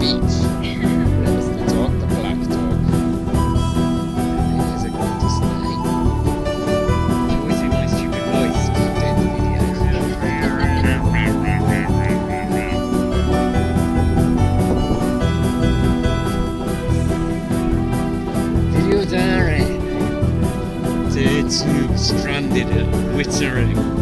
beach. There's the dog, the black dog. There's a gorgeous night. I always do my stupid voice when I'm doing the video. Video diary. Day 2, stranded at Wittering.